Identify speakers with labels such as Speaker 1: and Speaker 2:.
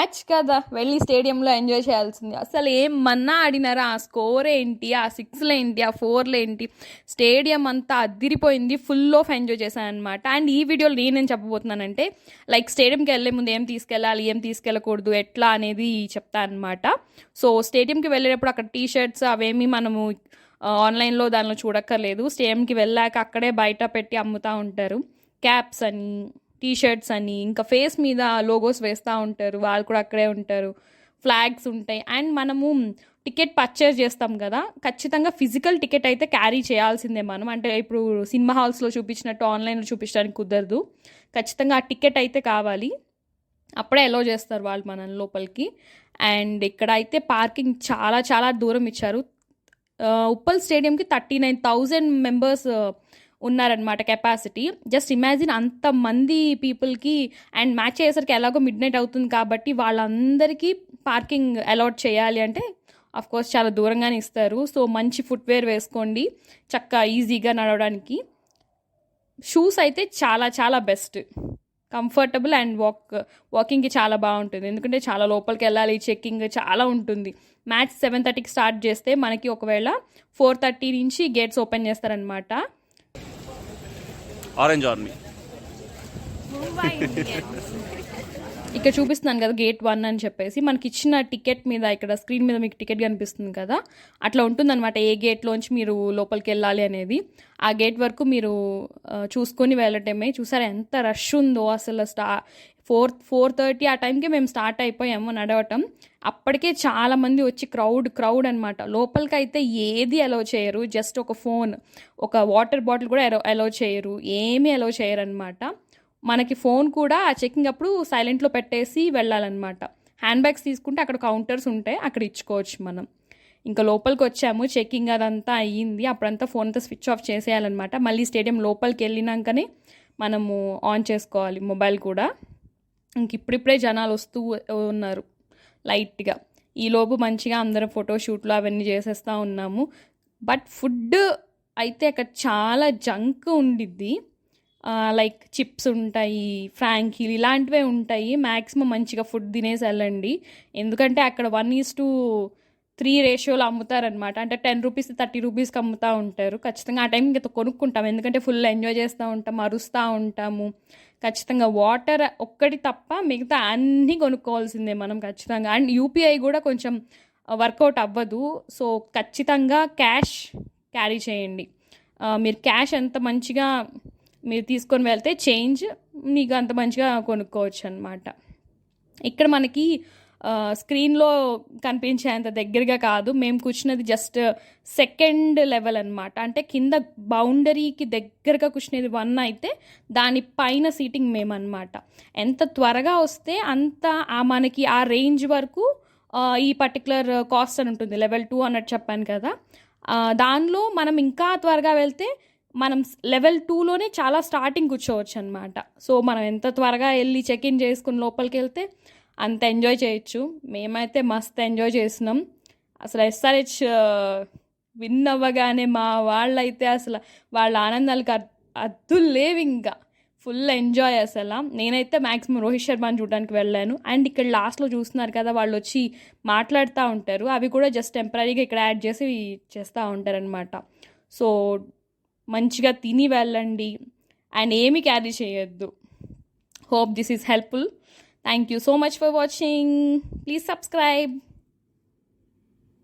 Speaker 1: Match కదా, వెళ్ళి స్టేడియంలో ఎంజాయ్ చేయాల్సింది. అసలు ఏమన్నా ఆడినారా, ఆ స్కోర్ ఏంటి, ఆ సిక్స్లు ఏంటి, ఆ ఫోర్లు ఏంటి, స్టేడియం అంతా అదిరిపోయింది. ఫుల్ ఆఫ్ ఎంజాయ్ చేశాను అనమాట. అండ్ ఈ వీడియోలో నేనేం చెప్పబోతున్నానంటే, లైక్ స్టేడియంకి వెళ్ళే ముందు ఏం తీసుకెళ్ళాలి, ఏం తీసుకెళ్ళకూడదు, ఎట్లా అనేది చెప్తాను అనమాట. సో స్టేడియంకి వెళ్ళేటప్పుడు అక్కడ టీ షర్ట్స్ అవేమి మనము ఆన్లైన్లో దానిలో చూడక్కర్లేదు. స్టేడియంకి వెళ్ళాక అక్కడే బయట పెట్టి అమ్ముతూ ఉంటారు. క్యాప్స్ అని, టీ షర్ట్స్ అని, ఇంకా ఫేస్ మీద లోగోస్ వేస్తూ ఉంటారు, వాళ్ళు కూడా అక్కడే ఉంటారు. ఫ్లాగ్స్ ఉంటాయి. అండ్ మనము టికెట్ పర్చేజ్ చేస్తాం కదా, ఖచ్చితంగా ఫిజికల్ టికెట్ అయితే క్యారీ చేయాల్సిందే మనం. అంటే ఇప్పుడు సినిమా హాల్స్లో చూపించినట్టు ఆన్లైన్లో చూపించడానికి కుదరదు. ఖచ్చితంగా ఆ టికెట్ అయితే కావాలి, అప్పుడే అలో చేస్తారు వాళ్ళు మన లోపలికి. అండ్ ఇక్కడ అయితే పార్కింగ్ చాలా చాలా దూరం ఇచ్చారు. ఉప్పల్ స్టేడియంకి 39,000 మెంబర్స్ ఉన్నారనమాట కెపాసిటీ. జస్ట్ ఇమాజిన్ అంతమంది పీపుల్కి. అండ్ మ్యాచ్ అయ్యేసరికి ఎలాగో మిడ్ నైట్ అవుతుంది కాబట్టి వాళ్ళందరికీ పార్కింగ్ అలాట్ చేయాలి అంటే కోర్స్ చాలా దూరంగానే ఇస్తారు. సో మంచి ఫుట్వేర్ వేసుకోండి, చక్కగా ఈజీగా నడవడానికి. షూస్ అయితే చాలా చాలా బెస్ట్, కంఫర్టబుల్ అండ్ వాకింగ్కి చాలా బాగుంటుంది. ఎందుకంటే చాలా లోపలికి వెళ్ళాలి, చెక్కింగ్ చాలా ఉంటుంది. మ్యాచ్ 7:30కి స్టార్ట్ చేస్తే మనకి ఒకవేళ 4:30 నుంచి గేట్స్ ఓపెన్ చేస్తారనమాట.
Speaker 2: ఆరెంజ్ ఆర్మీ
Speaker 1: ఇక్కడ చూపిస్తున్నాను కదా గేట్ 1 అని చెప్పేసి. మనకి ఇచ్చిన టికెట్ మీద ఇక్కడ స్క్రీన్ మీద మీకు టికెట్ కనిపిస్తుంది కదా, అట్లా ఉంటుందన్నమాట ఏ గేట్లోంచి మీరు లోపలికి వెళ్ళాలి అనేది. ఆ గేట్ వరకు మీరు చూసుకొని వెళ్ళటమే. చూసారా ఎంత రష్ ఉందో అసలు. 4:30 ఆ టైంకి మేము స్టార్ట్ అయిపోయాము నడవటం. అప్పటికే చాలామంది వచ్చి క్రౌడ్ అనమాట. లోపలికి అయితే ఏది అలౌ చేయరు, జస్ట్ ఒక ఫోన్, ఒక వాటర్ బాటిల్ కూడా అలౌ చేయరు, ఏమీ అలౌ చేయరు అనమాట. మనకి ఫోన్ కూడా ఆ చెకింగ్ అప్పుడు సైలెంట్లో పెట్టేసి వెళ్ళాలన్నమాట. హ్యాండ్ బ్యాగ్స్ తీసుకుంటే అక్కడ కౌంటర్స్ ఉంటాయి, అక్కడ ఇచ్చుకోవచ్చు మనం. ఇంకా లోపలికి వచ్చాము, చెకింగ్ అదంతా అయ్యింది. అప్పుడంతా ఫోన్ అంతా స్విచ్ ఆఫ్ చేసేయాలన్నమాట. మళ్ళీ స్టేడియం లోపలికి వెళ్ళినాకనే మనము ఆన్ చేసుకోవాలి మొబైల్ కూడా. ఇంక ఇప్పుడిప్పుడే జనాలు వస్తూ ఉన్నారు లైట్గా. ఈలోపు మంచిగా అందరం ఫోటోషూట్లు అవన్నీ చేసేస్తూ ఉన్నాము. బట్ ఫుడ్ అయితే అక్కడ చాలా జంక్ ఉండిద్ది. లైక్ చిప్స్ ఉంటాయి, ఫ్రాంకీలు ఇలాంటివే ఉంటాయి. మ్యాక్సిమం మంచిగా ఫుడ్ తినేసి వెళ్ళండి. ఎందుకంటే అక్కడ 1:3 రేషియోలో అమ్ముతారనమాట. అంటే 10 రూపీస్ 30 రూపీస్కి అమ్ముతూ ఉంటారు. ఖచ్చితంగా ఆ టైంకి ఇంకా కొనుక్కుంటాం, ఎందుకంటే ఫుల్ ఎంజాయ్ చేస్తూ ఉంటాం, అరుస్తూ ఉంటాము. ఖచ్చితంగా వాటర్ ఒక్కటి తప్ప మిగతా అన్నీ కొనుక్కోవాల్సిందే మనం ఖచ్చితంగా. అండ్ యూపీఐ కూడా కొంచెం వర్కౌట్ అవ్వదు. సో ఖచ్చితంగా క్యాష్ క్యారీ చేయండి. మీరు క్యాష్ ఎంత మంచిగా మీరు తీసుకొని వెళ్తే చేంజ్ మీకు అంత మంచిగా కొనుక్కోవచ్చు అనమాట. ఇక్కడ మనకి స్క్రీన్లో కనిపించేంత దగ్గరగా కాదు, మేము కూర్చున్నది జస్ట్ సెకండ్ లెవెల్ అనమాట. అంటే కింద బౌండరీకి దగ్గరగా కూర్చునేది 1 అయితే దానిపైన సీటింగ్ మేమన్నమాట. ఎంత త్వరగా వస్తే అంత మనకి ఆ రేంజ్ వరకు ఈ పర్టికులర్ కాస్ట్ అని ఉంటుంది. లెవెల్ 2 అన్నట్టు చెప్పాను కదా, దానిలో మనం ఇంకా త్వరగా వెళ్తే మనం లెవెల్ 2లోనే చాలా స్టార్టింగ్ కూర్చోవచ్చు అనమాట. సో మనం ఎంత త్వరగా వెళ్ళి చెక్-ఇన్ చేసుకుని లోపలికి వెళ్తే అంత ఎంజాయ్ చేయొచ్చు. మేమైతే మస్తు ఎంజాయ్ చేసినాం. అసలు ఎస్ఆర్హెచ్ విన్ అవ్వగానే మా వాళ్ళైతే అసలు వాళ్ళ ఆనందాలకు అద్దులు లేవు, ఇంకా ఫుల్ ఎంజాయ్ అసలు. నేనైతే మ్యాక్సిమం రోహిత్ శర్మని చూడడానికి వెళ్ళాను. అండ్ ఇక్కడ లాస్ట్లో చూస్తున్నారు కదా, వాళ్ళు వచ్చి మాట్లాడుతూ ఉంటారు, అవి కూడా జస్ట్ టెంపరీగా ఇక్కడ యాడ్ చేసి చేస్తూ ఉంటారనమాట. సో మంచిగా తిని వెళ్ళండి అండ్ ఏమీ క్యారీ చేయొద్దు. Hope this is helpful. Thank you so much for watching. Please subscribe.